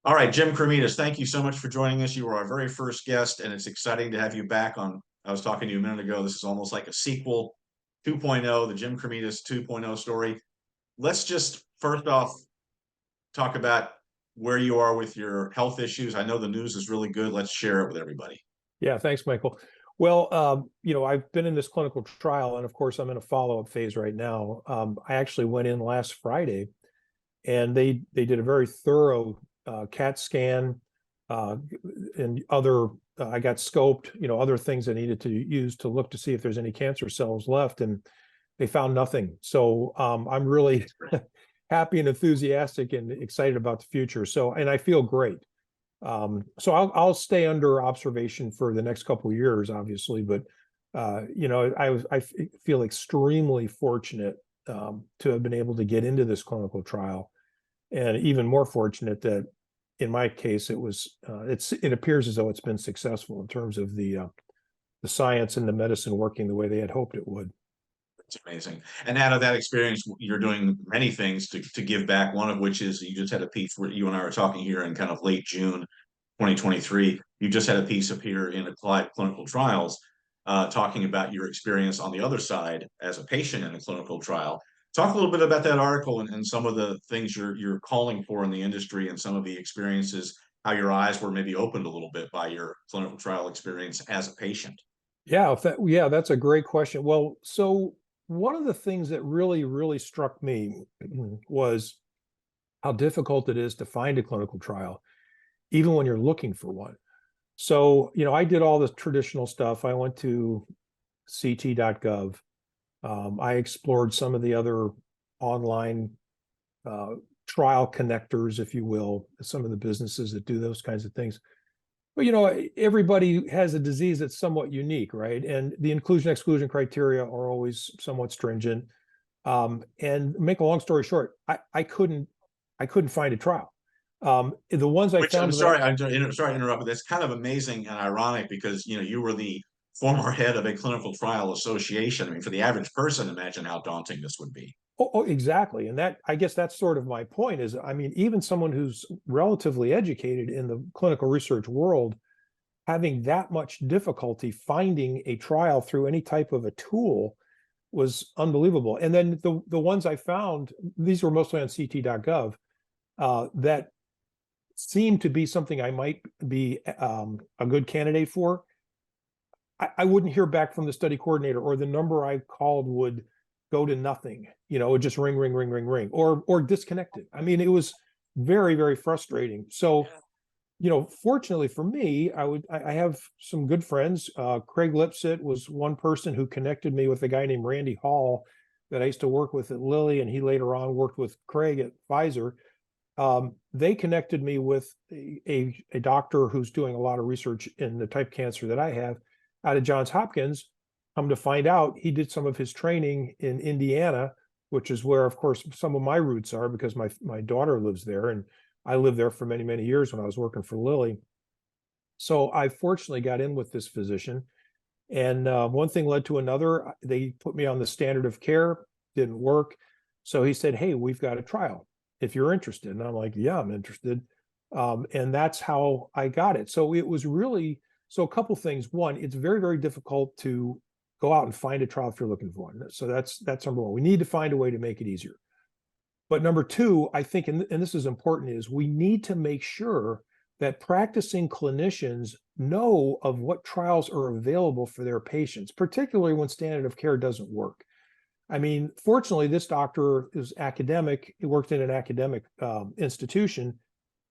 All right, Jim Kremidas, thank you so much for joining us. You were our very first guest, and it's exciting to have you back on. I was talking to you a minute ago. This is almost like a sequel 2.0, the Jim Kremidas 2.0 story. Let's just first off talk about where you are with your health issues. I know the news is really good. Let's share it with everybody. Yeah, thanks, Michael. Well, I've been in this clinical trial, and of course, I'm in a follow-up phase right now. I actually went in last Friday, and they did a very thorough CAT scan and other. I got scoped, other things I needed to use to look to see if there's any cancer cells left, and they found nothing. So I'm really happy and enthusiastic and excited about the future. So, and I feel great. So I'll stay under observation for the next couple of years, obviously, but I feel extremely fortunate to have been able to get into this clinical trial, and even more fortunate that in my case it appears as though it's been successful in terms of the science and the medicine working the way they had hoped it would. It's amazing. And out of that experience, you're doing many things to give back. One of which is you just had a piece where you and I were talking here in kind of late June 2023. You just had a piece appear in Applied Clinical Trials talking about your experience on the other side as a patient in a clinical trial. Talk a little bit about that article and some of the things you're calling for in the industry and some of the experiences, how your eyes were maybe opened a little bit by your clinical trial experience as a patient. Yeah, that's a great question. Well, so one of the things that really struck me was how difficult it is to find a clinical trial, even when you're looking for one. So, I did all the traditional stuff. I went to ct.gov. I explored some of the other online trial connectors, if you will, some of the businesses that do those kinds of things. But everybody has a disease that's somewhat unique, right? And the inclusion exclusion criteria are always somewhat stringent. And make a long story short, I couldn't find a trial. The ones I Which I'm found sorry, I'm sorry to interrupt, but that's kind of amazing and ironic because you were the former head of a clinical trial association. I mean, for the average person, imagine how daunting this would be. exactly. And I guess that's sort of my point is, I mean, even someone who's relatively educated in the clinical research world, having that much difficulty finding a trial through any type of a tool was unbelievable. And then the ones I found, these were mostly on ct.gov, that seemed to be something I might be a good candidate for. I wouldn't hear back from the study coordinator, or the number I called would go to nothing. It would just ring, or disconnected. I mean, it was very frustrating. So, fortunately for me, I have some good friends. Craig Lipset was one person who connected me with a guy named Randy Hall that I used to work with at Lilly, and he later on worked with Craig at Pfizer. They connected me with a doctor who's doing a lot of research in the type of cancer that I have out of Johns Hopkins. Come to find out, he did some of his training in Indiana, which is where, of course, some of my roots are, because my daughter lives there, and I lived there for many years when I was working for Lilly. So I fortunately got in with this physician, and one thing led to another. They put me on the standard of care, didn't work. So he said, "Hey, we've got a trial if you're interested." And I'm like, "Yeah, I'm interested." And that's how I got it. So it was really, so a couple things. One, it's very difficult to go out and find a trial if you're looking for one. So that's number one. We need to find a way to make it easier. But number two, I think, and this is important, is we need to make sure that practicing clinicians know of what trials are available for their patients, particularly when standard of care doesn't work. I mean, fortunately, this doctor is academic. He worked in an academic institution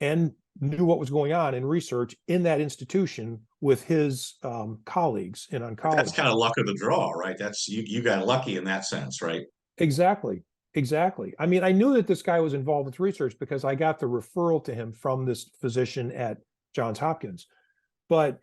and knew what was going on in research in that institution with his colleagues in But that's oncology. kind of luck of the draw, right? That's you got lucky in that sense, right? Exactly. I mean, I knew that this guy was involved with research because I got the referral to him from this physician at Johns Hopkins. But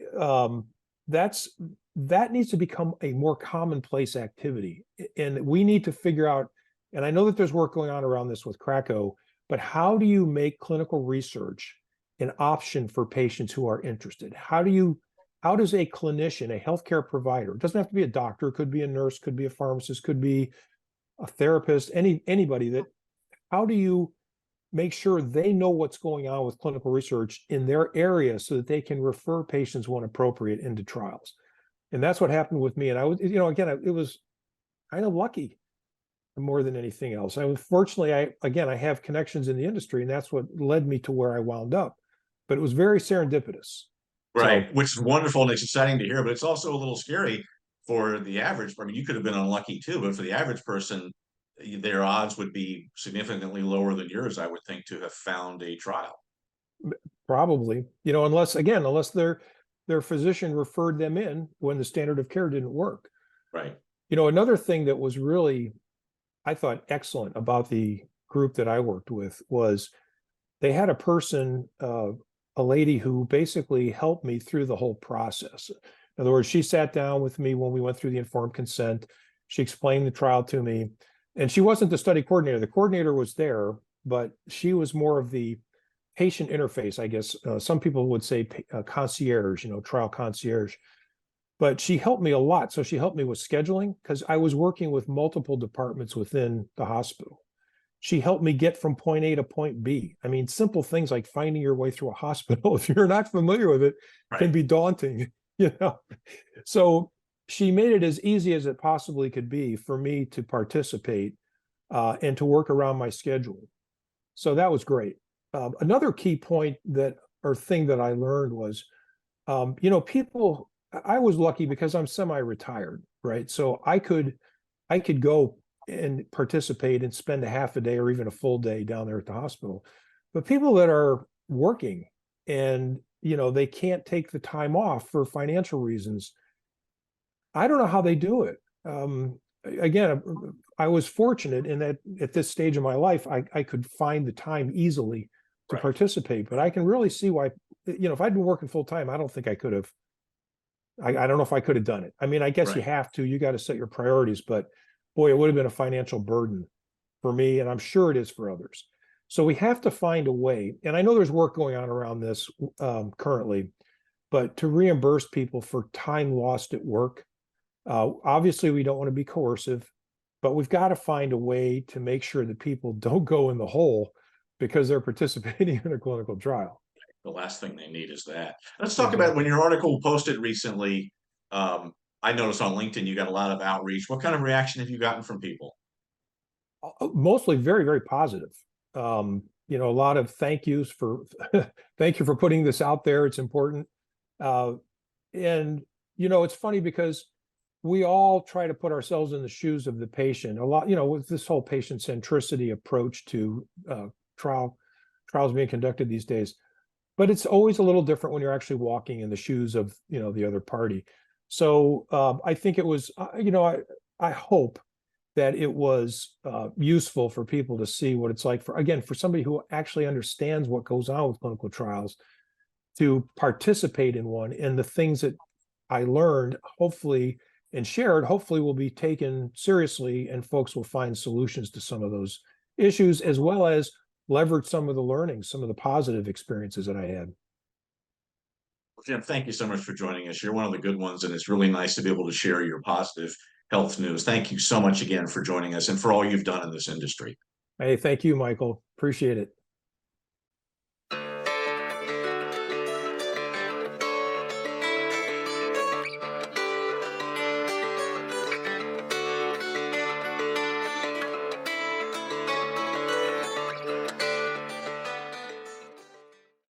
that needs to become a more commonplace activity, and we need to figure out. And I know that there's work going on around this with Krakow, but how do you make clinical research an option for patients who are interested? How does a clinician, a healthcare provider, it doesn't have to be a doctor, it could be a nurse, could be a pharmacist, could be a therapist, anybody, that how do you make sure they know what's going on with clinical research in their area so that they can refer patients when appropriate into trials. And that's what happened with me. And I was, again, it was kind of lucky more than anything else. Fortunately, I have connections in the industry, and that's what led me to where I wound up. But it was very serendipitous. Right, So which is wonderful and it's exciting to hear, but it's also a little scary for the average. I mean, you could have been unlucky too, but for the average person, their odds would be significantly lower than yours, I would think, to have found a trial. probably, unless their physician referred them in when the standard of care didn't work. Right. Another thing that was really, I thought, excellent about the group that I worked with was they had a person, a lady who basically helped me through the whole process. In other words, she sat down with me when we went through the informed consent. She explained the trial to me, and she wasn't the study coordinator. The coordinator was there, but she was more of the patient interface, I guess. Some people would say concierge, trial concierge. But she helped me a lot. So she helped me with scheduling because I was working with multiple departments within the hospital. She helped me get from point A to point B. I mean, simple things like finding your way through a hospital, if you're not familiar with it, can Right. be daunting, So she made it as easy as it possibly could be for me to participate and to work around my schedule. So that was great. Another key point or thing that I learned was, people, I was lucky because I'm semi-retired, right? So I could go and participate and spend a half a day or even a full day down there at the hospital. But people that are working and, they can't take the time off for financial reasons, I don't know how they do it. Again, I was fortunate in that at this stage of my life, I could find the time easily to Right. participate. But I can really see why, if I'd been working full time, I don't think I could have. I don't know if I could have done it. I mean, I guess you Right. have to. You got to set your priorities, but boy, it would have been a financial burden for me, and I'm sure it is for others. So we have to find a way, and I know there's work going on around this currently, but to reimburse people for time lost at work. Obviously, we don't want to be coercive, but we've got to find a way to make sure that people don't go in the hole because they're participating in a clinical trial. The last thing they need is that. Let's talk about when Exactly. your article posted recently. I noticed on LinkedIn you got a lot of outreach. What kind of reaction have you gotten from people? Mostly very, very positive. A lot of thank yous for thank you for putting this out there. It's important. Uh, and it's funny because we all try to put ourselves in the shoes of the patient a lot, with this whole patient centricity approach to trials being conducted these days. But it's always a little different when you're actually walking in the shoes of, the other party. So I think it was, I hope that it was useful for people to see what it's like for somebody who actually understands what goes on with clinical trials to participate in one, and the things that I learned hopefully and shared hopefully will be taken seriously, and folks will find solutions to some of those issues, as well as leverage some of the learnings, some of the positive experiences that I had. Jim, thank you so much for joining us. You're one of the good ones, and it's really nice to be able to share your positive health news. Thank you so much again for joining us and for all you've done in this industry. Hey, thank you, Michael. Appreciate it.